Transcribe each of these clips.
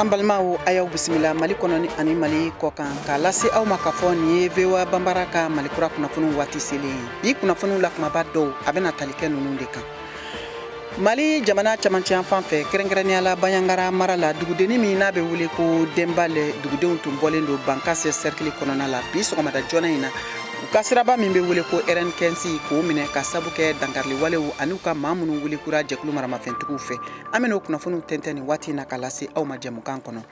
Ambalmao ayaw bisimila Mali kono ani Mali kokan ka lase aw ma ka fɔ ni ye VOA Bambara ka Mali kura kunnafoniw waati selen bi kunnafoniw la kumaba dɔw a bɛna tali kɛ ninnu de kan. Mali jamana camancɛ fan fɛ kɛrɛnkɛrɛnnenya la Banyangara mara la dugudeni min n'a bɛ wele ko Dembale dugudenw tun bɔlen don Bankase cercle kɔnɔna la bi sɔgɔmada joona in na u ka siraba min bɛ wele ko RN15 k'o minɛ ka sabu kɛ dankarili walew ani u ka maa minnu wele kura jɛkulu maramafɛntigiw fɛ an bɛna o kunnafoniw tɛntɛn nin waati in na ka lase aw ma jɛmukan kɔnɔ.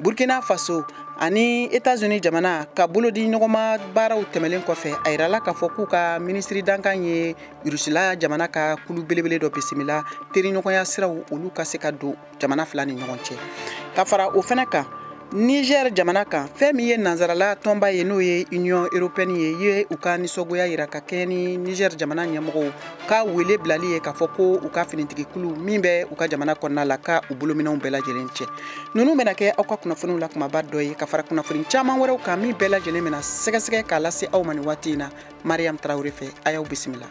Burkina Faso ani États-Unis jamana ka bolo di ɲɔgɔnma baaraw tɛmɛlen kɔfɛ a yirala k'a fɔ k'u ka ministre dankan ye Urusila jamana ka kulu belebele dɔ bisimila teriɲɔgɔnya siraw olu ka se ka don jamana fila ni ɲɔgɔn cɛ. Ka fara o fɛnɛ kan Niger jamana kan fɛn min ye nanzarala tɔnba ye n'o ye Union Européenne ye u ka nisɔngoya yira ka kɛ ni Niger jamana ɲɛmɔgɔw ka wele bilali ye k'a fɔ ko u ka finitigikulu min bɛ u ka jamana kɔnɔna la ka u bolominɛw bɛɛ lajɛlen cɛ. Ninnu bɛna kɛ aw ka kunnafoniw la kumaba dɔ ye ka fara kunnafoni caman wɛrɛw kan min bɛɛ lajɛlen bɛna sɛgɛsɛgɛ k'a lase aw ma nin waati in na Mariam Traoré fɛ a y'aw bisimila.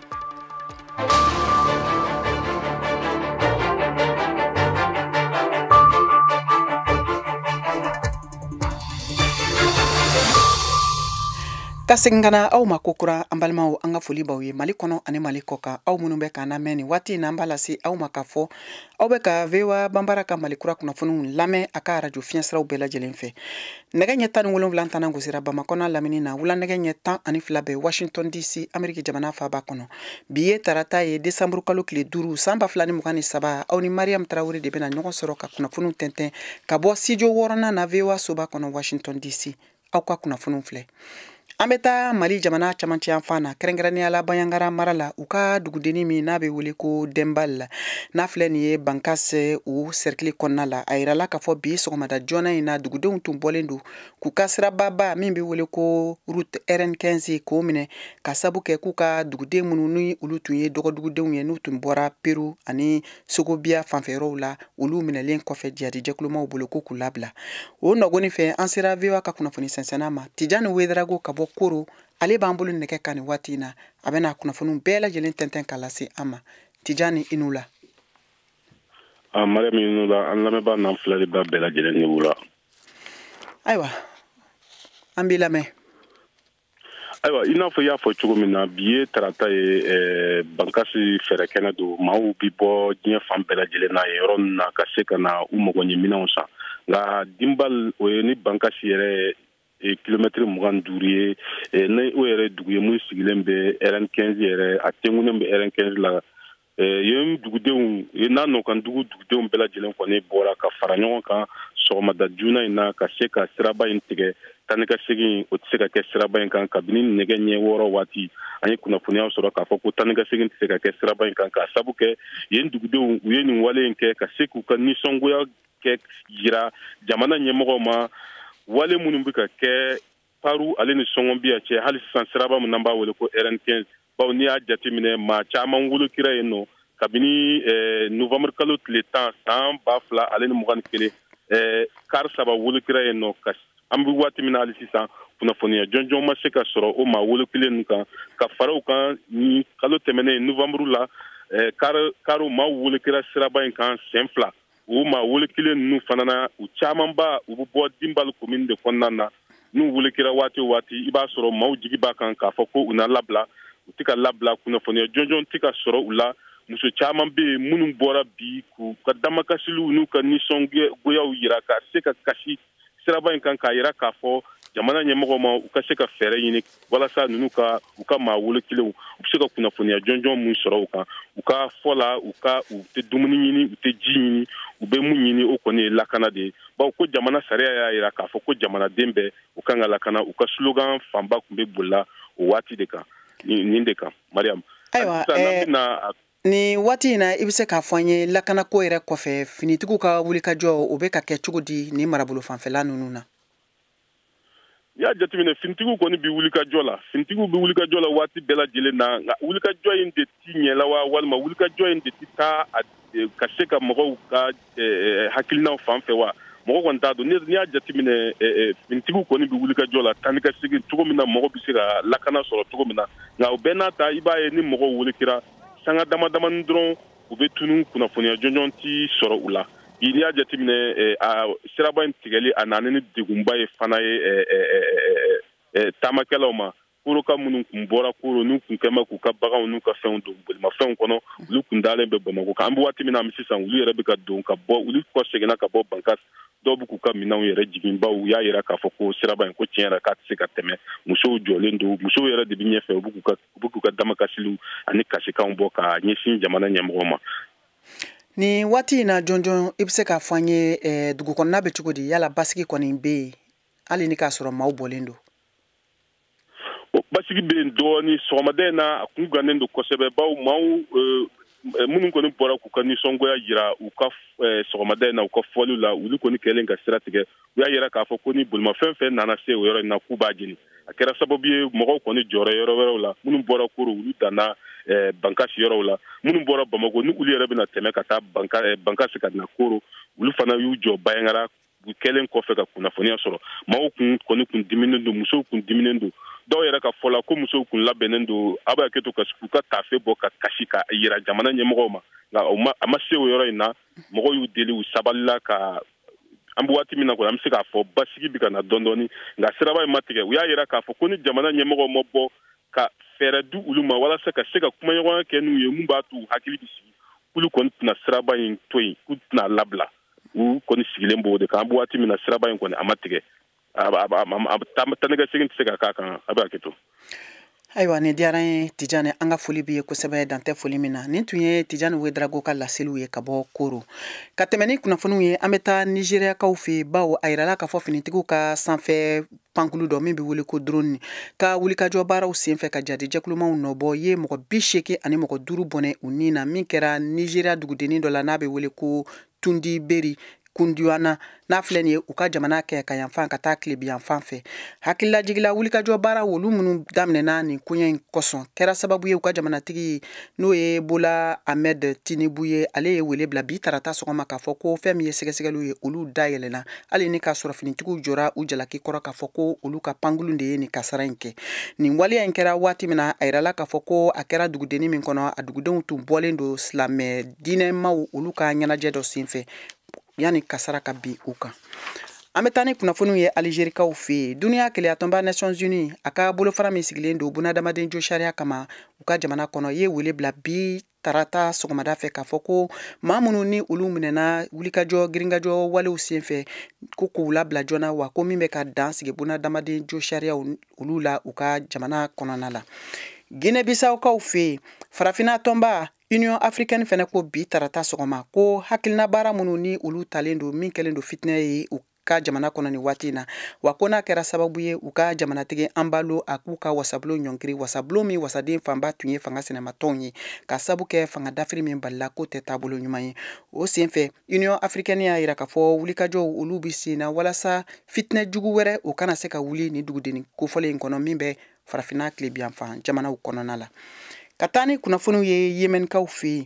Ka segin kana aw ma kokura an balimaw an ka foli b'aw ye Mali kɔnɔ ani Mali kɔkan aw minnu bɛ k'an lamɛn nin waati in na an b'a lase aw ma k'a fɔ aw bɛ ka VOA Bambara ka Mali kura kunnafoniw lamɛn a ka radio fiɲɛsiraw bɛɛ lajɛlen fɛ. Nɛgɛ ɲɛ 17 tana gosira Bamakɔ n'a lamini na wula nɛgɛ ɲɛ 12 bɛ Washington DC Amérique jamana faaba kɔnɔ. Bi ye tarata ye décembre kalo tile 5 san 2023 aw ni Mariam Traoré de bɛna ɲɔgɔn sɔrɔ ka kunnafoniw tɛntɛn ka bɔ studio 6nan na VOA soba kɔnɔ Washington DC aw ka kunnafoniw filɛ. An bɛ taa Mali jamana camancɛ fan na kɛrɛnkɛrɛnnenya la Banyangara mara la u ka dugudeni min n'a bɛ wele ko Dembale la n'a filɛ nin ye Bankase u cercle kɔnɔna la a yirala k'a fɔ bi sɔgɔmada joona in na dugudenw tun bɔlen don k'u ka sirababa min bɛ wele ko route RN15 k'o minɛ ka sabu kɛ k'u ka duguden minnu ni olu tun ye dɔgɔdugudenw ye n'u tun bɔra Peru ani Sogobia fanfɛyɔrɔw la olu minɛlen kɔfɛ jihadi jɛkulumaw bolo ko k'u labila. O nɔgɔni fɛ an sera VOA ka kunnafoni sɛnsɛnna ma Tijani Wederago ka bɔ Koro ale b'an bolo nɛgɛ kan nin waati in na a bɛna kunnafoniw bɛɛ lajɛlen tɛntɛn ka lase an ma. Tijani i n'u la. Mariam i n'u la an lamɛnbaa n'an filɛliba bɛɛ lajɛlen ni wula. Ayiwa an b'i lamɛn. Ayiwa i n'a fɔ i y'a fɔ cogo min na bi ye tarata ye Bankasi fɛɛrɛ kɛnɛ don maaw bi bɔ diɲɛ fan bɛɛ lajɛlen na yɔrɔ ninnu na ka se ka na u mago ɲɛ minɛnw san nka Dembale o ye ni Bankasi yɛrɛ kilomɛtiri 25 ye ni o yɛrɛ dugu ye mun sigilen bɛ RN15 yɛrɛ a tengunen bɛ RN15 la yen dugudenw n'a nɔkan dugudenw bɛɛ lajɛlen kɔni bɔra ka fara ɲɔgɔn kan sɔgɔmada joona in na ka se ka siraba in tigɛ tani ka segin o tɛ se ka kɛ siraba in kan kabini nɛgɛ ɲɛ 6 waati an ye kunnafoniyaw sɔrɔ k'a fɔ ko tani ka segin tɛ se ka kɛ siraba in kan k'a sabu kɛ yen dugudenw u ye nin wale in kɛ ka se k'u ka nisɔngoya kɛ yira jamana ɲɛmɔgɔw ma wale minnu bɛ ka kɛ Paru ale ni Sɔngɔnbiya cɛ hali sisan siraba min n'an b'a wele ko RN15 bawo n'i y'a jateminɛ maa caman wolokira yen nɔ kabini novembre kalo tile 10 san 2000 ale ni 21 kari 3 wolokira yen nɔ an bɛ waati min na hali sisan kunnafoniya jɔnjɔn ma se ka sɔrɔ o maa wolokilen ninnu kan ka fara u kan ni kalo tɛmɛnen novembre la kariw maa wolokira siraba in kan sen 2 o maa wolokilen ninnu fana na u camanba u bɛ bɔ Dembale commune de kɔnɔna na n'u wolokira waati o waati i b'a sɔrɔ maaw jigi b'a kan k'a fɔ ko u na labila u tɛ ka labila kunnafoniya jɔnjɔn tɛ ka sɔrɔ u la muso caman bɛ yen minnu bɔra bi k'u ka damakasiliw n'u ka nisɔngoyaw yira ka se ka kasi siraba in kan k'a yira k'a fɔ jamana ɲɛmɔgɔw ma u ka se ka fɛɛrɛ ɲini walasa ninnu ka u ka maa wolokilenw u bɛ se ka kunnafoniya jɔnjɔn mun sɔrɔ u kan u ka fɔ la u tɛ dumuni ɲini u tɛ ji ɲini u bɛ mun ɲini o kɔni ye lakana de ye bawo ko jamana sariya y'a yira k'a fɔ ko jamanaden bɛɛ u kan ka lakana u ka slogan fanba tun bɛ bolila o waati de kan nin de kan Mariam. Ayiwa ni waati in na i bɛ se k'a fɔ an ye lakanako yɛrɛ kɔfɛ finitigiw ka wulikajɔ o bɛ ka kɛ cogo di ni marabolo fanfɛla ninnu na. N'i y'a jateminɛ finitigiw kɔni bɛ wulikajɔ la finitigiw bɛ wulikajɔ la waati bɛɛ lajɛlen na nka wulikajɔ in de ti ɲɛla wa walima wulikajɔ in de ti taa ka se ka mɔgɔw ka hakilinaw fan fɛ wa mɔgɔ kɔni t'a dɔn n'i y'a jateminɛ finitigiw kɔni bɛ wulikajɔ la tani ka segin cogo min na mɔgɔ bɛ se ka lakana sɔrɔ cogo min na nka o bɛɛ n'a ta i b'a ye ni mɔgɔw wolokira sanga damadamani dɔrɔn u bɛ tunu kunnafoniya jɔnjɔn ti sɔrɔ u la il y a jateminɛ siraba in tigɛli a nana ni degunba ye fana ye taamakɛlaw ma koroka minnu kun bɔra koro n'u kun kɛmɛ k'u ka baganw n'u ka fɛnw don bolimafɛnw kɔnɔ olu kun dalen bɛ Bamako kan an bɛ waati min na sisan olu yɛrɛ bɛ ka don ka bɔ olu kɔ seginna ka bɔ Bankas dɔw bɛ k'u ka minɛnw yɛrɛ jigin baw u y'a yira k'a fɔ ko siraba in ko tiɲɛ yɛrɛ k'a tɛ se ka tɛmɛ musow jɔlen don musow yɛrɛ de bɛ ɲɛfɛ u bɛ k'u ka damakasiliw ani kasikanw bɔ ka ɲɛsin jamana ɲɛmɔgɔw ma. Ni waati in na jɔnjɔn i bɛ se k'a fɔ an ye dugu kɔnɔna bɛ cogo di yala basigi kɔni bɛ yen hali ni k'a sɔrɔ maaw bɔlen don. Basigi bɛ yen dɔɔni sɔgɔmada in na a kun gannen don kosɛbɛ baw maaw minnu kɔni bɔra k'u ka nisɔngoya jira u ka sɔgɔmada in na u ka fɔliw la olu kɔni kɛlen ka sira tigɛ u y'a yira k'a fɔ ko ni bolimafɛn fɛn nana se o yɔrɔ in na k'u b'a jeni a kɛra sababu ye mɔgɔw kɔni jɔra yɔrɔ wɛrɛw la minnu bɔra Koro olu danna Bankas yɔrɔw la minnu bɔra Bamako ni olu yɛrɛ bɛna tɛmɛ ka taa Bankas ka na Koro olu fana y'u jɔ Bayangara u kɛlen kɔfɛ ka kunnafoniya sɔrɔ maaw kɔni kun diminen don musow kun diminen don dɔw yɛrɛ ka fɔ la ko musow kun labɛnnen don a bɛ kɛ to ka k'u ka taafe bɔ ka kasi ka yira jamana ɲɛmɔgɔw ma nka a ma se o yɔrɔ in na mɔgɔw y'u deli u sabalila ka an bɛ waati min na kɔni an bɛ se k'a fɔ basigi bɛ ka na dɔɔni nka siraba in ma tigɛ u y'a yira k'a fɔ ko ni jamana ɲɛmɔgɔw ma bɔ ka fɛɛrɛ di olu ma walasa ka se ka kumaɲɔgɔnya kɛ n'u ye mun b'a to u hakili bɛ sigi olu kɔni tɛna siraba in to yen k'u tɛna labila u kɔni sigilen b'o de kan an bɛ waati min na siraba in kɔni a ma tigɛ tanɛgɛsegin tɛ se ka k'a kan a bɛ hakɛto. Ayiwa ni diyara n ye Tijani an ka foli b'i ye kosɛbɛ dan tɛ foli min na nin tun ye Tijani Wederago ka laseliw ye ka bɔ Koro ka tɛmɛ ni kunnafoniw ye an bɛ taa Nizeriyakaw fɛ yen bawo a yirala k'a fɔ finitigiw ka sanfɛ pankulu dɔ min bɛ wele ko drone ka wulikajɔ baaraw senfɛ ka jadijɛkulumanw nɔbɔ ye mɔgɔ 80 ani mɔgɔ 5 bɔnɛ u ni na min kɛra Nizeriya dugudennin dɔ la n'a bɛ wele ko Tundi Beri Kundiwana n'a filɛ nin ye u ka jamana kɛ ka yanfan ka taa Kilebi yanfan fɛ hakililajigila wulikajɔ baara olu minnu daminɛna nin koɲɛ in kɔsɔn kɛra sababu ye u ka jamanatigi n'o ye Bola Ahmed Tinubu ye ale ye wele bila bi tarata sɔgɔma k'a fɔ ko fɛn min ye sɛgɛsɛgɛliw ye olu dayɛlɛna hali ni k'a sɔrɔ finitigiw jɔra u jalaki kɔrɔ k'a fɔ ko olu ka pankulu de ye nin kasara in kɛ nin waleya in kɛra waati min na a yirala k'a fɔ ko a kɛra dugudennin min kɔnɔ a dugudenw tun bɔlen don silamɛ diinɛmaw olu ka ɲɛnajɛ dɔ senfɛ yani kasara ka bin u kan an bɛ taa ni kunnafoniw ye Alizerikaw fɛ yen duniya keleyatɔnba Nations Unies a ka bolofara min sigilen don bunadamaden jo sariya kama u ka jamana kɔnɔ ye wele bila bi tarata sɔgɔmada fɛ k'a fɔ ko maa minnu ni olu minɛna wulikajɔ girinkajɔ walew senfɛ ko k'u labila joona wa ko min bɛ ka dan sigi bunadamaden jo sariyaw olu la u ka jamana kɔnɔna la Guinée Bissaukaw fɛ yen farafinna tɔnba Union Africaine fɛnɛ ko bi tarata sɔgɔma ko hakilina baara minnu ni olu talen don min kɛlen don fitinɛ ye u ka jamana kɔnɔ ni waati in na wa ko n'a kɛra sababu ye u ka jamanatigi Anbalo a k'u ka wasabulon ɲɔngiri wasabulon min wasaden fanba tun ye fanga sɛnɛmatɔnw ye ka sabu kɛ fanga dafiri min balila ko tɛ taabolo ɲuman ye o senfɛ Union Africaine y'a yira k'a fɔ wulikajɔw olu bi sen na walasa fitinɛ jugu wɛrɛ o kana se ka wuli ni dugudennin kofɔlen in kɔnɔ min bɛ farafinna tilebiyanfan jamanaw kɔnɔna la ka taa ni kunnafoniw ye Yemenkaw fɛ yen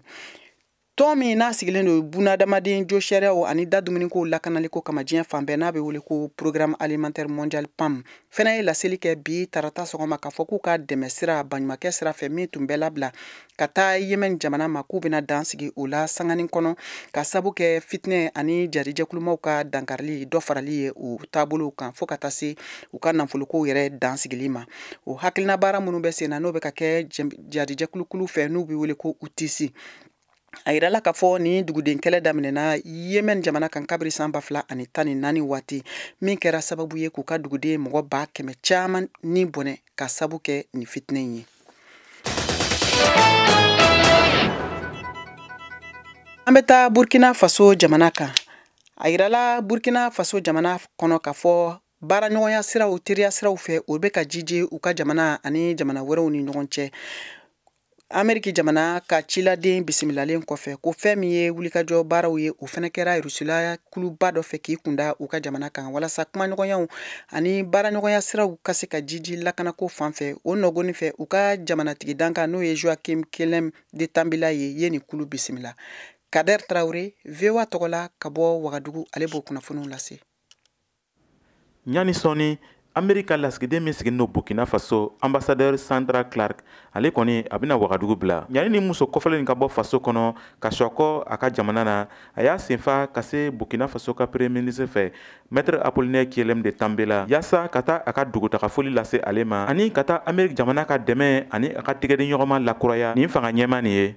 tɔn min n'a sigilen don bunadamaden jo sariyaw ani da dumuniko lakanaliko kama diɲɛ fan bɛɛ n'a bɛ wele ko Programme Alimentaire Mondial PAM fɛnɛ ye laseli kɛ bi tarata sɔgɔma k'a fɔ k'u ka dɛmɛ sira baɲumankɛ sira fɛ min tun bɛ labila ka taa Yemen jamana ma k'u bɛna dan sigi o la sangani kɔnɔ ka sabu kɛ fitinɛ ani jarijɛkulumaw ka dankarili dɔ farali ye o taabolow kan fo ka taa se u ka nafolokow yɛrɛ dan sigili ma o hakilina baara minnu bɛ sen na n'o bɛ ka kɛ jarijɛkulukulu fɛ n'u bɛ wele ko UTC a yirala k'a fɔ ni duguden kɛlɛ daminɛna Yemen jamana kan kabiri san 2014 waati min kɛra sababu ye k'u ka duguden mɔgɔ 100 caman ni bɔnɛ ka sabu kɛ ni fitinɛ in ye an bɛ taa Burkina Faso jamana kan a yirala Burkina Faso jamana kɔnɔ k'a fɔ baaraɲɔgɔnya siraw teriya siraw fɛ o bɛ ka jije u ka jamana ani jamana wɛrɛw ni ɲɔgɔn cɛ Ameriki jamana ka ciladen bisimilalen kɔfɛ ko fɛn min ye wulikajɔ baaraw ye o fɛnɛ kɛra Rusula kuluba dɔ fɛ k'i kunda u ka jamana kan walasa kumaɲɔgɔnyaw ani baaraɲɔgɔnya siraw ka se ka jiji lakanako fan fɛ o nɔgɔnin fɛ u ka jamanatigi dankan n'o ye Joachim Kelem de Tambila ye nin kulu bisimila Kader Traoré VOA tɔgɔla ka bɔ Wagadugu ale b'o kunnafoniw lase ɲani sɔni Amerika lasigiden min sigin no Burkina Faso ambassadeur Sandra Clark ale kɔni a bɛna Wagadugu bila ɲani ni muso kɔfɛlen ka bɔ faso kɔnɔ ka sɔkɔ a ka jamana na a y'a senfa ka se Burkina Faso ka premier ministre fɛ Maître Apollinaire Kyelem de Tambela yaasa ka taa a ka dugutaga foli lase ale ma ani ka taa Amerika jamana ka dɛmɛ ani a ka tigɛdi ɲɔgɔnma lakuraya nin fanga ɲɛma nin ye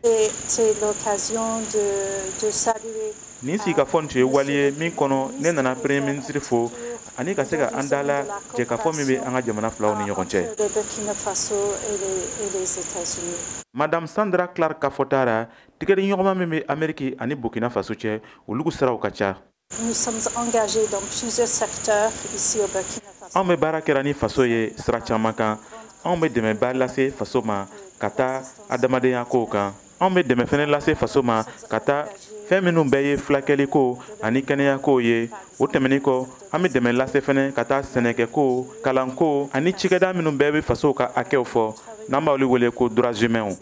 nin sigikafɔ tun ye wali ye min kɔnɔ ne nana premier ministre fo ani ka se ka an dala jɛkafɔ min bɛ an ka jamana filaw ni ɲɔgɔn cɛ. Madame Sandra Clark ka fɔta ra tigɛdi ɲɔgɔnma min bɛ Ameriki ani Burkina Faso cɛ olu siraw ka ca. Anw bɛ baara kɛra ni faso ye sira caman kan anw bɛ dɛmɛba lase faso ma ka taa adamadenya kow kan anw bɛ dɛmɛ fɛnɛ lase faso ma ka taa fɛn minnu bɛɛ ye fulakɛli ko ani kɛnɛya kow ye o tɛmɛnin kɔ an bɛ dɛmɛ lase fɛnɛ ka taa sɛnɛkɛko kalanko ani cikɛda minnu bɛɛ bɛ faso ka hakɛw fɔ n'an b'olu wele ko droits humains.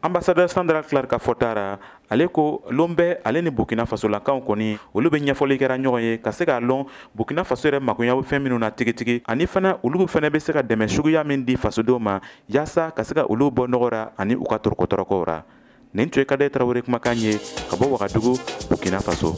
Ambassadeur Sandra Clark ka fɔta ra ale ko lon bɛ ale ni Burkina Faso lakaw kɔni olu bɛ ɲɛfɔli kɛra ɲɔgɔn ye ka se k'a lɔn Burkina Faso yɛrɛ magoya bɛ fɛn minnu na tigitigi ani fana olu fana bɛ se ka dɛmɛ suguya min di fasodenw ma yaasa ka se ka olu bɔ nɔgɔ ra ani u ka tɔrɔkɔtɔrɔkɔw ra. Nin tun ye Kade Tarawele kumakan ye ka bɔ Wagadugu Burkina Faso.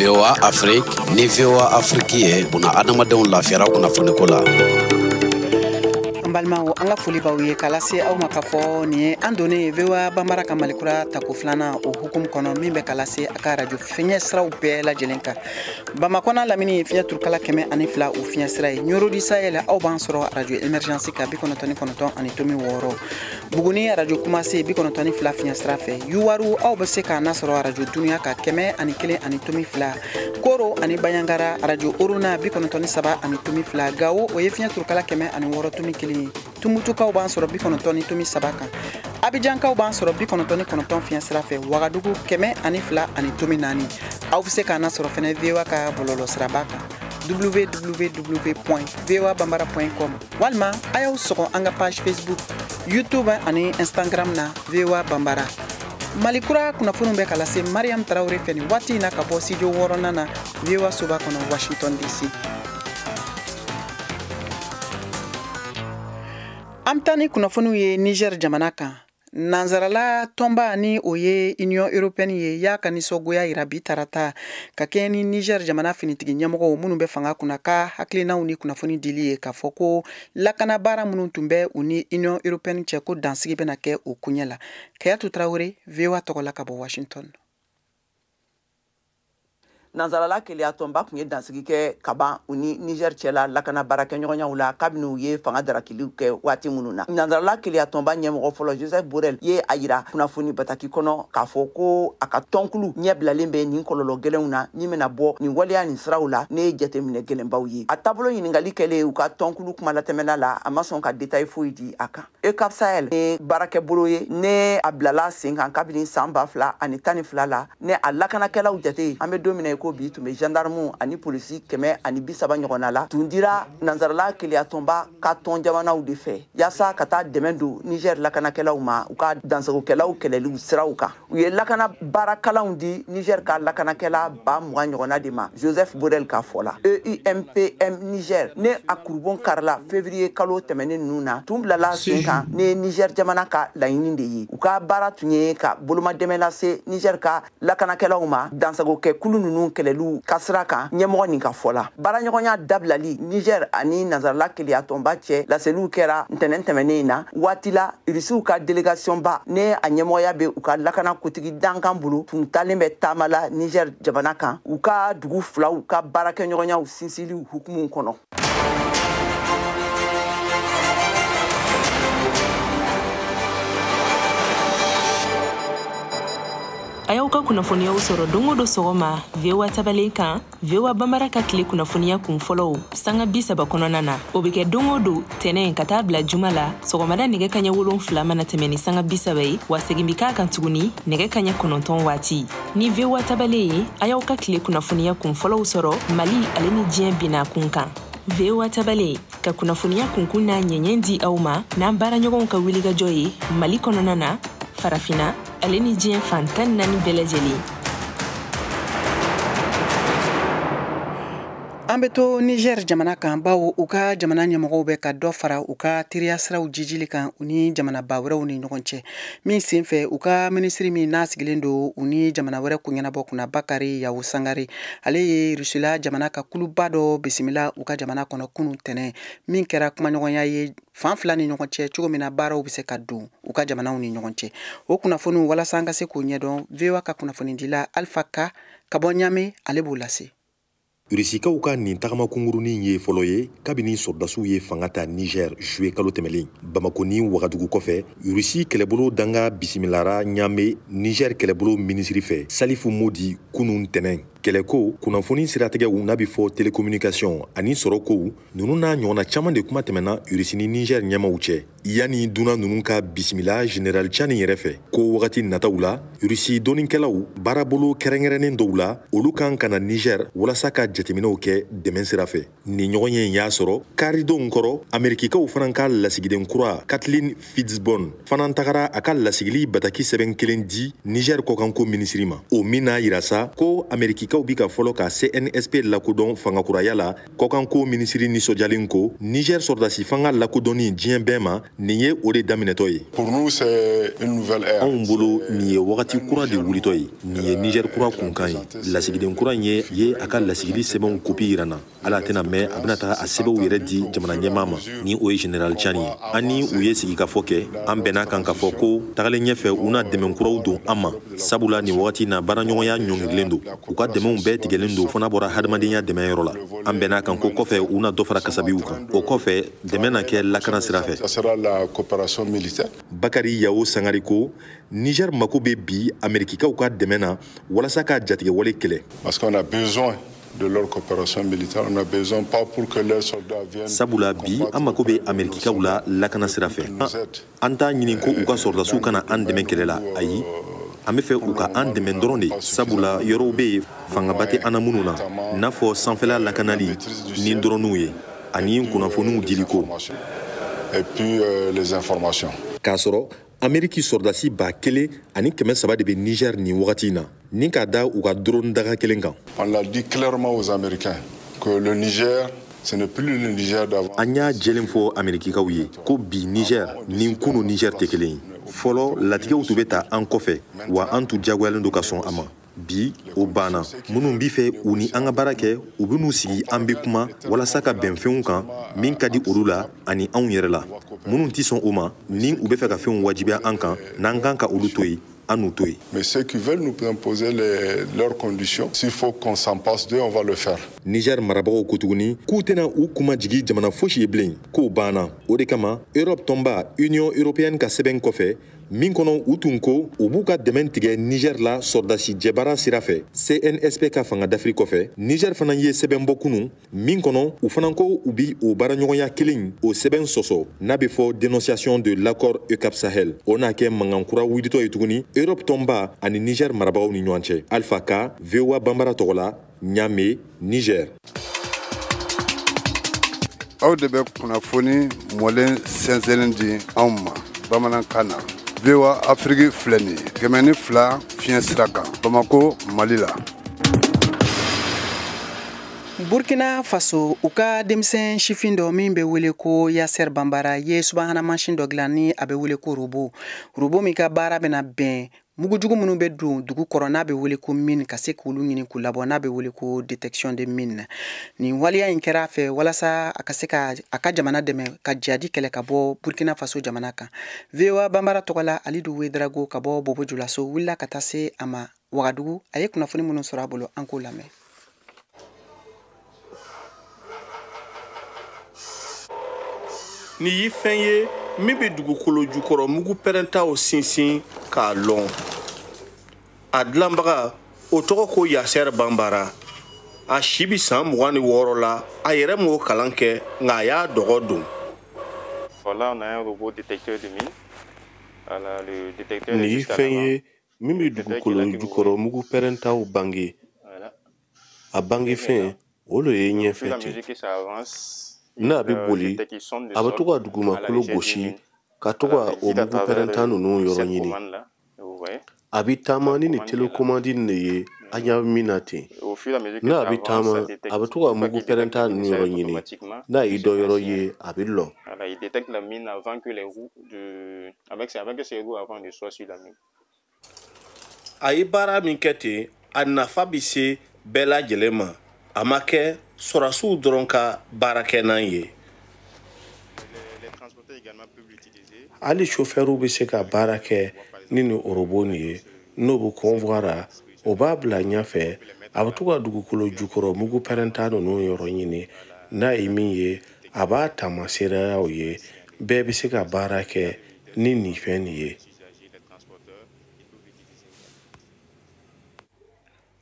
VOA Afrique ni VOA Afrique ye buna adamadenw lafiyara kunnafoni ko la. An balimaw an ka foli b'aw ye k'a lase aw ma k'a fɔ nin ye an donnen VOA Banbara ka Malikura tako filanan o hukumu kɔnɔ min bɛ ka lase a ka radio fiɲɛ siraw bɛɛ lajɛlen kan. Bamakɔ n'a lamini fiɲɛ turukala 102 o fiɲɛ sira ye Ɲorodi Sahel aw b'an sɔrɔ radio Emergency ka 99 ani tomi 6 Buguni radio Kumase 92 fiɲɛ sira fɛ Yuwaru aw bɛ se k'an nasɔrɔ radio Dunuya ka 101 ani tomi 2 Koro ani Bayangara radio Oruna 93 ani tomi 2 Gawo o ye fiɲɛ turukala 106 tomi 1 Tumbutukaw b'an sɔrɔ 93 tomi 7 kan Abidjankaw b'an sɔrɔ 99 fiɲɛ sira fɛ Wagadugu 102 ani tomi 4 aw bɛ se k'an nasɔrɔ fɛnɛ VOA ka bɔlɔlɔ siraba kan www.voabambara.com walima a y'aw sɔgɔ an ka page Facebook YouTube ani Instagram na VOA Bambara Malikura kunnafoniw bɛ ka lase Mariam Tarawele fɛ nin waati in na ka bɔ studio 6nan na VOA soba kɔnɔ Washington DC. An bɛ taa ni kunnafoniw ye Niger jamana kan. Nanzarala tɔnba ni o ye Union Européenne ye y'a ka nisɔngoya yira bi tarata ka kɛ ni Niger jamana finitigi ɲɛmɔgɔw minnu bɛ fanga kunna ka hakilinaw ni kunnafoni dili ye k'a fɔ ko lakana baara minnu tun bɛ u ni Union Européenne cɛ ko dansigi bɛna kɛ o kuɲɛ la. Kayatu Tarawele, VOA tɔgɔla ka bɔ Washington. Nanzarala keleya tɔnba kun ye dansigi kɛ ka ban u ni Niger cɛla lakana baarakɛɲɔgɔnyaw la kabini u ye fanga darakiliw kɛ waati minnu na. Nanzarala keleya tɔnba ɲɛmɔgɔ fɔlɔ Joseph Borrell ye a yira kunnafoni bataki kɔnɔ k'a fɔ ko a ka tɔnkulu ɲɛ bilalen bɛ nin kɔlɔlɔ gɛlɛnw na min bɛna bɔ nin waleya nin siraw la ne ye jateminɛ gɛlɛnbaw ye. A taabolo ɲininkali kɛlen u ka tɔnkulu kuma latɛmɛna la a ma sɔn ka détail foyi di a kan. ECAP Sahel ne baarakɛbolo ye ne a bilala sen kan kabini san 2012 la ne a lakanakɛlaw jate an bɛ don min na ko bi tun bɛ gendarme ani polisi 130 ɲɔgɔnna la tun dira nanzarala keleya tɔnba ka tɔn jamanaw de fɛ yaasa ka taa dɛmɛ don Niger lakanakɛlaw ma u ka dansagokɛlaw kɛlɛliw siraw kan u ye lakana baarakalanw di Niger ka lakanakɛla 20 ɲɔgɔnna de ma Joseph Borel ka fɔ la EUMPM Niger ne a kurubon karila février kalo tɛmɛnen ninnu na tun bilala sen kan ne Niger jamana ka laɲini de ye u ka baara tun ye ka bolomadɛmɛ lase Niger ka lakanakɛlaw ma dansagokɛ kulu ninnu kɛlɛliw ka sira kan ɲɛmɔgɔ nin ka fɔ la baaraɲɔgɔnya dabilali Niger ani nanzarala keleya tɔnba cɛ laseliw kɛra ntɛnɛn tɛmɛnen na waati la irisiw ka délégation ba ne a ɲɛmɔgɔya bɛ u ka lakana kotigi dankan bolo tun talen bɛ taama la Niger jamana kan u ka dugu filaw ka baarakɛɲɔgɔnyaw sinsiliw hukumu kɔnɔ. A y'aw ka kunnafoniyaw sɔrɔ don o don sɔgɔma VOA tabalen kan VOA Bambara ka tile kunnafoniya kun fɔlɔw sanga 30 kɔnɔna na o bɛ kɛ don o don tɛnɛn ka taa bila juma la sɔgɔmada nɛgɛ kaɲɛ 7 mana tɛmɛ ni sanga 30 ye wa segin bi k'a kan tuguni nɛgɛ kaɲɛ 9 waati ni VOA tabalen ye a y'aw ka tile kunnafoniya kun fɔlɔw sɔrɔ Mali ale ni diɲɛ bina kun kan VOA tabalen ka kunnafoniya kunkun n'a ɲɛɲɛ di aw ma n'an baaraɲɔgɔnw ka wulikajɔ ye Mali kɔnɔna na farafina ale ni diɲɛ fan 14 bɛɛ lajɛlen. An bɛ to Niger jamana kan bawo u ka jamana ɲɛmɔgɔw bɛ ka dɔ fara u ka teriya siraw jijili kan u ni jamanaba wɛrɛw ni ɲɔgɔn cɛ min sen fɛ u ka minisiri min n'a sigilen don u ni jamana wɛrɛ kunɲɛnabɔ kunna Bakari Yawu Sangare ale ye Rusila jamana ka kuluba dɔ bisimila u ka jamana kɔnɔ kunu tɛnɛ min kɛra kumaɲɔgɔnya ye fan fila ni ɲɔgɔn cɛ cogo min na baaraw bɛ se ka don u ka jamanaw ni ɲɔgɔn cɛ o kunnafoniw walasa an ka se k'o ɲɛdɔn VOA ka kunnafoni dila Alpha Ka bɔ Ɲame ale b'o lase. Urisikaw ka nin tagama kungurunin ye fɔlɔ ye kabini sɔrdasiw ye fanga ta Niger juillet kalo tɛmɛlen Bamako ni Wagadugu kɔfɛ Urisi kɛlɛbolo danga bisimilara Ɲame Niger kɛlɛbolo minisiri fɛ Salifu Modi kunun tɛnɛn kɛlɛko kunnafoni siratigɛw n'a bɛ fɔ télécommunication ani sɔrɔkow ninnu n'a ɲɔgɔnna caman de kuma tɛmɛna Urisi ni Niger ɲɛmaw cɛ yanni duna ninnu ka bisimila General Chani yɛrɛ fɛ ko wagati nataw la Urisi dɔnnikɛlaw baarabolo kɛrɛnkɛrɛnnen dɔw la olu kan ka na Niger walasa ka jateminɛw kɛ dɛmɛ sira fɛ nin ɲɔgɔn ye y'a sɔrɔ karidenw kɔrɔ Amerikikaw fana ka lasigiden kura Kathleen Fitzbon fana tagara a ka lasigili bataki sɛbɛn kelen di Niger kɔkanko minisiri ma o min n'a yira sa ko Amerikikaw bi ka fɔlɔ ka CNSP lakodɔn fangakuraya la kɔkanko minisiri nisɔndiyalen ko Niger sɔrdasi fanga lakodɔnni diɲɛ bɛɛ ma nin ye o de daminɛtɔ ye anw bolo nin ye wagati kura de wulitɔ ye nin ye Niger kura kunkan ye lasigiden kura ye a ka lasigili sɛbɛnw kopi yirana ala tɛna mɛn a bɛna taga a sɛbɛnw yɛrɛ di jamana ɲɛmaa ma ni o ye General Chani ye an ni u ye sigikafɔ kɛ an bɛnna kan ka fɔ ko tagalen ɲɛfɛ u na dɛmɛ kuraw don an ma sabula nin wagati na baaraɲɔgɔnya ɲɔngirilen don u ka dɛmɛw bɛɛ tigɛlen don fana bɔra hadamadenya dɛmɛyɔrɔ la an bɛnna kan ko kɔfɛ u na dɔ fara kasabiw kan o kɔfɛ dɛmɛ na kɛ lakana sira fɛ Bakari Yawu Sangare ko Niger mako bɛ bi Amerikikaw ka dɛmɛ na walasa ka jatigɛwale kɛlɛ parce qu'on a besoin de leur coopération militaire, on a besoin pas pour que leurs soldats viennent. Sabula bi an mako bɛ Amerikikaw la lakana sira fɛ an t'a ɲini ko u ka sɔrdasiw kana an dɛmɛ kɛlɛ la ayi an bɛ fɛ u ka an dɛmɛ dɔrɔn de sabula yɔrɔw bɛ yen fangaba tɛ an na minnu na n'a fɔ sanfɛla lakanali ni dɔrɔnw ye ani kunnafoniw dili ko et puis les informations k'a sɔrɔ Ameriki sɔrdasi 1,300 de bɛ Niger nin wagati in na ni k'a da u ka drone daga kelen kan. On l'a dit clairement aux Américains que le Niger ce n'est plus le Niger d'avant. An y'a jɛlen fɔ Amerikikaw ye ko bi Niger ni kunu Niger tɛ kelen ye. Fɔlɔ latigɛw tun bɛ ta an kɔfɛ wa an tun diyagoyalen don ka sɔn a ma. Bi o banna minnu b'i fɛ u ni an ka baara kɛ u bɛ n'u sigi an bɛ kuma walasa ka bɛn fɛnw kan min ka di olu la ani anw yɛrɛ la minnu tɛ sɔn o ma ni u bɛ fɛ ka fɛnw wajibiya an kan n'an kan ka olu to yen an n'u to yen. Mais ceux qui veulent nous imposer leurs conditions, s'il faut qu'on s'en passe d'eux, on va le faire. Niger marabagaw ko tuguni k'u tɛna u kuma jigi jamana fosi ye bilen k'o banna o de kama Europe tɔnba Union européenne ka sɛbɛn kɔfɛ min kɔnɔ u tun ko u b'u ka dɛmɛ tigɛ Niger la sɔrdasi jɛbaara sira fɛ CNSP ka fanga dafiri kɔfɛ Niger fana ye sɛbɛn bɔ kunun min kɔnɔ u fana ko u bi o baaraɲɔgɔnya kelen o sɛbɛn sɔsɔ n'a bɛ fɔ dénonciation de l'accord EUCAP Sahel o n'a kɛ mankan kura wulitɔ ye tuguni Europe tɔnba ani Niger marabagaw ni ɲɔgɔn cɛ Alpha Ka VOA Bambara tɔgɔ la Niamey, Niger. Aw de bɛ kunnafoni mɔlen sɛnsɛnnen di anw ma bamanankan na. VOA Afrique filɛ nin ye 102 fiɲɛ sira kan Bamako, Mali la. Burkina Faso u ka denmisɛn sifin dɔ min bɛ wele ko Yaser Bambara ye subahana mansin dɔ dilan ni a bɛ wele ko robo min ka baara bɛna bɛn mugujugu minnu bɛ don dugu kɔrɔ n'a bɛ wele ko mine ka se k'olu ɲini k'u labɔ n'a bɛ wele ko détection de mine. Nin waliya in kɛra a fɛ walasa a ka se ka a ka jamana dɛmɛ ka jadi kɛlɛ ka bɔ Burkina Faso jamana kan. VOA Bambara tɔgɔ la Alidu Wedrago ka bɔ Bobojulaso wulila ka taa se a ma Wagadugu a ye kunnafoni minnu sɔrɔ a bolo an k'o lamɛn. Ni y'i fɛn ye min bɛ dugukolo jukɔrɔ mugu pɛrɛntaw sinsin k'a lɔn. A dilanbaga o tɔgɔ ko Yaser Bambara. A si bi san 26 la a yɛrɛ m'o kalan kɛ nka a y'a dɔgɔ don. Ni y'i fɛn ye min bɛ dugukolo jukɔrɔ mugu pɛrɛntaw bange. A bange fɛn o lo ye ɲɛfɛ ten. N'a bɛ boli a bɛ to ka dugumakolo gosi ka to ka o mugu pɛrɛnta ninnu yɔrɔ ɲini. A bɛ taama ni telecommande de ye a ɲa min na ten. N'a bɛ taama a bɛ to ka mugu pɛrɛnta ninnu yɔrɔ ɲini. N'a y'i dɔ yɔrɔ ye a bɛ lɔ. A ye baara min kɛ ten a nafa bɛ se bɛɛ lajɛlen ma. A ma kɛ sɔrɔdasiw dɔrɔn ka baarakɛnan ye. Hali chauffeur bɛ se ka baara kɛ ni orobo nin ye. N'o bɛ convoi ra o b'a bila ɲɛfɛ a bɛ to ka dugukolo jukɔrɔ mugu pɛrɛnta ninnu yɔrɔ ɲini. N'a ye min ye a b'a taamaseereyaw ye. Bɛɛ bɛ se ka baara kɛ ni nin fɛn nin ye.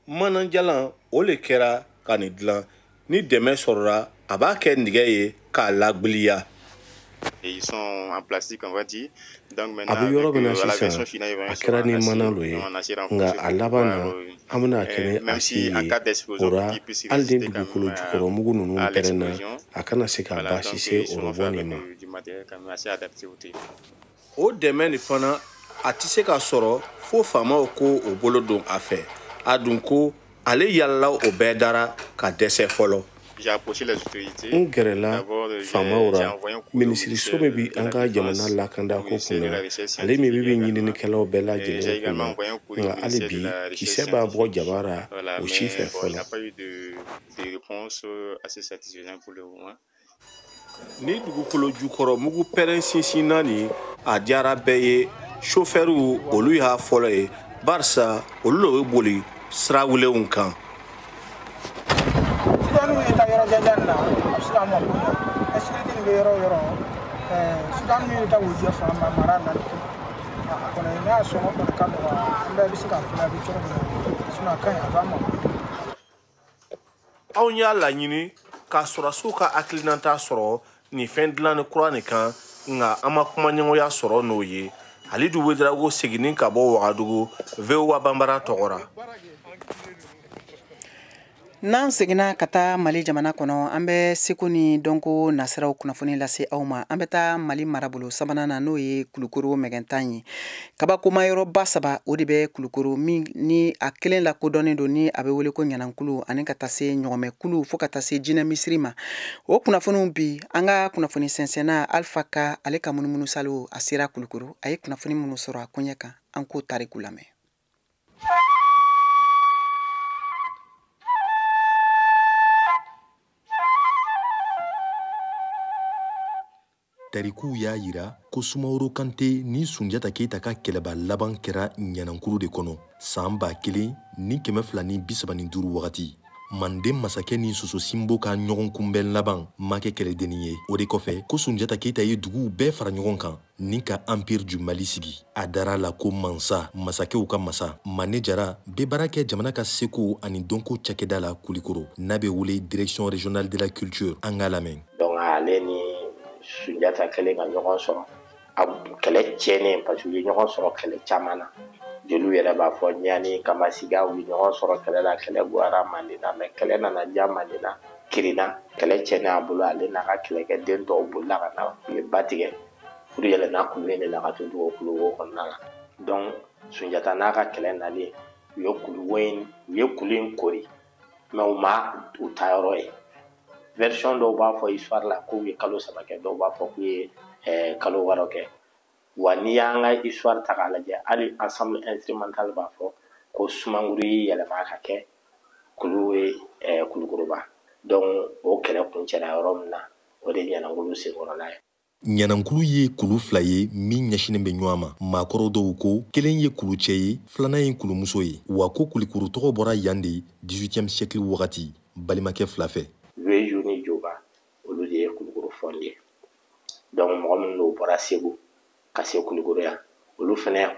Manajalan o le kɛra ka nin dilan ni dɛmɛ sɔrɔla a b'a kɛ nɛgɛ ye k'a lagbiliya. A bɛ yɔrɔ min na sisan a kɛra ni mana lo ye nka a laban na an bɛna kɛ ni a si ye o ra hali ni dugukolo jukɔrɔ mugu ninnu pɛrɛnna a kana se ka baasi se orobo nin ma. O dɛmɛ nin fana a tɛ se ka sɔrɔ fo faamaw ko o bolo don a fɛ. A dun ko ale yalala o bɛɛ dara ka dɛsɛ fɔlɔ. N gɛrɛla faamaw ra minisiriso min bi an ka jamana lakanda ko kunna ale min bɛ ɲininikɛlaw bɛɛ lajɛlen kunna nka hali bi kisɛ b'a bɔ jaba ra o si fɛ fɔlɔ. Ni dugukolo jukɔrɔ mugu pɛrɛn sinsinna nin a diyara bɛɛ ye. Chauffeur olu y'a fɔlɔ ye barisa olu de bɛ boli sirawelenw kan. Anw y'a laɲini ka sɔrɔdasiw ka hakilinata sɔrɔ nin fɛn dilanni kura nin kan nka an ma kumaɲɔgɔnya sɔrɔ n'o ye. Alidu Wedrago seginnin ka bɔ Wagadugu VOA Bambara tɔgɔra. N'an seginna ka taa Mali jamana kɔnɔ an bɛ seko ni dɔnko nasiraw kunnafoni lase aw ma. An bɛ taa Mali marabolo sabanan na n'o ye Kulukoro mɛgɛntan ye. Kabakoma yɔrɔba 3 o de bɛ Kulukoro min ni a kelen la kodɔnnen don ni a bɛ wele ko Ɲanankulu ani ka taa se Ɲɔgɔmɛkulu fo ka taa se Jinɛ Misiri ma. O kunnafoniw bi an ka kunnafoni sɛnsɛnna Alpha Ka ale ka munumunu salo a sera Kulukoro. A ye kunnafoni minnu sɔrɔ a koɲɛ kan an k'o tariku lamɛn. Tarikuw y'a yira ko Sumaworo Kante ni Sunjata Keyita ka kɛlɛba laban kɛra Ɲanankulu de kɔnɔ san 1235 wagati. Manden masakɛ ni Soso Simbo ka ɲɔgɔn kunbɛn laban ma kɛ kɛlɛdennin ye. O de kɔfɛ ko Sunjata Keyita ye duguw bɛɛ fara ɲɔgɔn kan ni ka Empire du Mali sigi. A dara la ko mansa, masakɛw ka masa, Mane Jara bɛ baara kɛ jamana ka seko ani dɔnko cakɛda la Kulikoro n'a bɛ wele Direction Régionale de la Culture. An k'a lamɛn. Donc ale ni Sunjata kɛlen ka ɲɔgɔn sɔrɔ a kɛlɛ tiɲɛnen parce que u ye ɲɔgɔn sɔrɔ kɛlɛ caman na jeliw yɛrɛ b'a fɔ ɲani kamasiga u ye ɲɔgɔn sɔrɔ kɛlɛ la kɛlɛ guwara mandina mɛ kɛlɛ nana ja mandina kirina kɛlɛ cɛnni a bolo ale n'a ka kɛlɛkɛden tɔw bolila ka na u ye ba tigɛ pour yɛlɛnna kulu in de la ka to dugu kulu wo kɔnɔna la donc Sunjata n'a ka kɛlɛ nalen u ye kulu in kori mɛ u ma u ta yɔrɔ ye version dɔw b'a fɔ histoire la k'u ye kalo 3 kɛ dɔw b'a fɔ k'u ye kalo 6 kɛ wa n'i y'an ka histoire ta k'a lajɛ hali ensemble instrumental b'a fɔ ko Sumanguru y'i yɛlɛma ka kɛ kulu ye Kulukoroba donc o kɛlɛ kuncɛra yɔrɔ min na o de ye Ɲanankulu senkɔrɔla ye. Ɲanankulu ye kulu 2 ye min ɲɛsinen bɛ ɲɔgɔn ma. Maakɔrɔ dɔw ko kelen ye kulu cɛ ye, filanan ye kulumuso ye, wa ko Kulikoro tɔgɔ bɔra yan de 18e siècle wagati balimakɛ 2 fɛ. Weju ni Joba olu de ye Kulukoro fɔli ye. Donc mɔgɔ minnu bɔra Segu ka se Kulukoro yan olu fana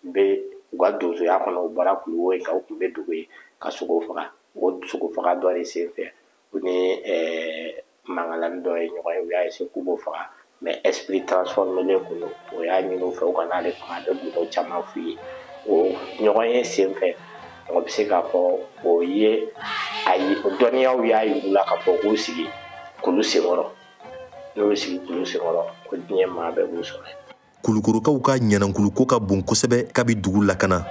bɛ u ka donsoya kɔnɔ u bɔra Kuluwo in kan u tun bɛ dugu ye ka sogo faga o sogo faga dɔ de senfɛ u ni mangalani dɔ ye ɲɔgɔn ye u y'a ese k'u b'o faga mais esprit transformé kun o y'a ɲini u fɛ u ka n'ale faga a bɛ gundo caman f'u ye o ɲɔgɔn ye senfɛ o bɛ se k'a fɔ o ye ayi dɔnniyaw y'a yir'u la k'a fɔ k'u sigi kulu senkɔrɔ n'u y'u sigi kulu senkɔrɔ ko diɲɛ maa bɛɛ b'u sɔrɔ. Kulukorokaw ka Ɲanankulu ko ka bon kosɛbɛ kabi dugu lakana.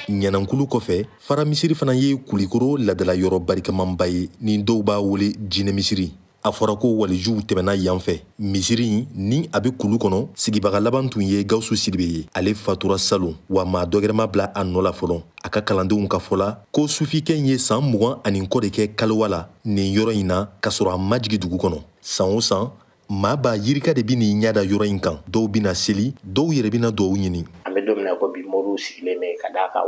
Ɲanankulu kɔfɛ fara misiri fana ye Kulikoro ladala yɔrɔ barikamanba ye ni dɔw b'a wele jinɛ misiri. A fɔra ko walijuw tɛmɛna yan fɛ. Misiri ni a bɛ kulu kɔnɔ sigibaga laban tun ye Gawusu Sidibe ye. Ale fatura salon wa maa dɔgɛrɛma bila a nɔ la fɔlɔ. A ka kalandenw ka fɔ la ko sufikɛ in ye san 20 ani kɔ de kɛ kalowa la nin yɔrɔ in na ka sɔrɔ a ma jigi dugu kɔnɔ. San o san maa b'a yirika de bi nin ɲada yɔrɔ in kan. Dɔw bina seli, dɔw yɛrɛ bina duwawu ɲini. An bɛ don min na ko bi moriw sigilen bɛ ka d'a kan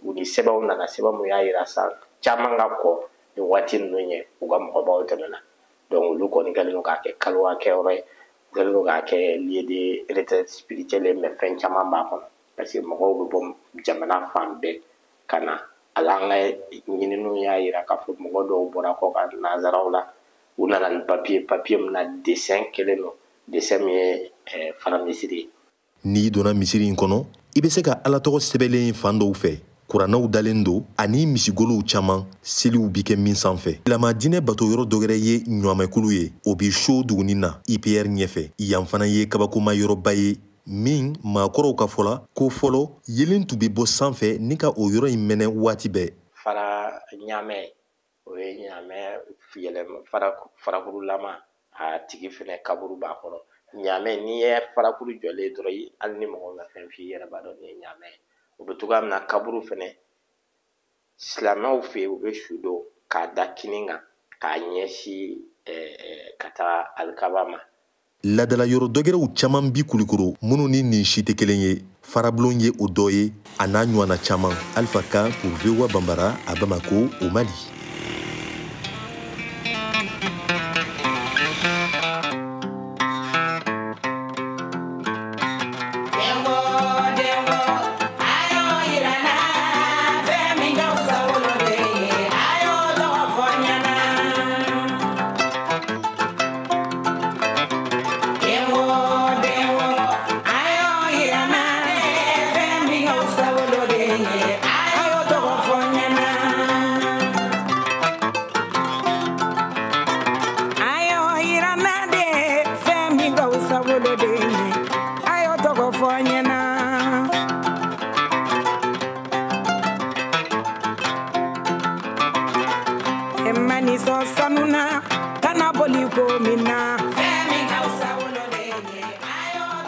u ni sɛbɛnw nana sɛbɛn mun y'a yira san caman ka kɔ nin waati ninnu ɲɛ u ka mɔgɔbaw tɛmɛna donc olu kɔni kɛlen don k'a kɛ kalowa kɛyɔrɔ ye u kɛlen don k'a kɛ lieu de retraite spirituelle mais fɛn caman b'a kɔnɔ parce que mɔgɔw bɛ bɔ jamana fan bɛɛ ka na ala an ka ɲininiw y'a yira k'a fɔ mɔgɔ dɔw bɔra kɔ ka nanzaraw la u nana ni papier min na dessin kelen don dessin min ye fara misiri ye. N'i donna misiri in kɔnɔ i bɛ se ka ala tɔgɔ sɛbɛnlen fan dɔw fɛ kurannaw dalen don ani misigolow caman seliw bi kɛ min sanfɛ. Silamɛ diinɛ bato yɔrɔ dɔgɛrɛ ye ɲuamɛkulu ye o bi so duguni na IPR ɲɛfɛ yan fana ye kabakoma yɔrɔba ye min maakɔrɔw ka fɔla ko fɔlɔ yelen tun bɛ bɔ sanfɛ ni ka o yɔrɔ in mɛnɛ waati bɛɛ. Fara ɲamɛ o ye ɲamɛ yɛlɛma farakurulama a tigi fɛnɛ kaburu b'a kɔrɔ. Ɲamɛ n'i ye farakuru jɔlen dɔrɔn hali ni mɔgɔ ma fɛn f'i yɛrɛ b'a dɔn ni ye ɲamɛ o bɛ cogoya min na kaburu fɛnɛ silamɛw fɛ yen u bɛ su don k'a da kini kan k'a ɲɛsin ka taa alikaba ma. Ladala yɔrɔ dɔgɛrɛw caman bi Kulikoro minnu ni nin si tɛ kelen ye farabulon ye o dɔ ye a n'a ɲɔgɔnna caman. Alpha K pour VOA Bambara à Bamako au Mali.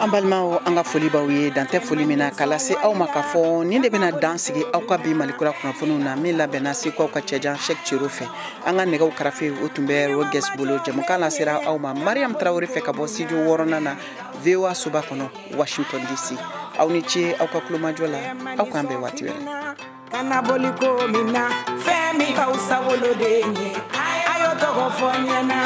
An balimaw an ka foli b'aw ye dan tɛ foli min na k'a lase aw ma k'a fɔ nin de bɛna dan sigi aw ka bi Malikura kunnafoniw na min labɛnna Seko aw ka cɛjan Cheick Thierno fɛ an ka nɛgɛw karafe o tun bɛ Roges bolo jamukan la sera aw ma Mariam Traoré fɛ ka bɔ studio 6nan na VOA soba kɔnɔ Washington DC aw ni ce aw ka kulomajɔ la aw k'an bɛn waati wɛrɛ kana boli ko min na fɛn min ka wusa woloden ye a y'o tɔgɔ fɔ n ɲɛna.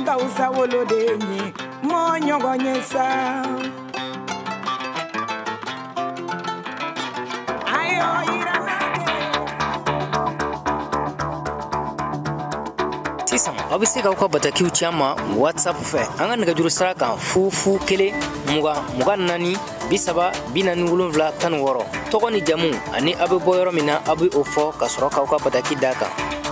Kausa wolodenye mo nyogonyesa ayo iranate sisan aw bɛ se k'aw ka batakiw ci an ma WhatsApp fɛ an ka nɛgɛjuru sira kan 001 20 24 30 47 16 tɔgɔ ni jamu ani aw bɛ bɔ yɔrɔ min na aw bɛ o fɔ ka sɔrɔ k'aw ka bataki d'a kan.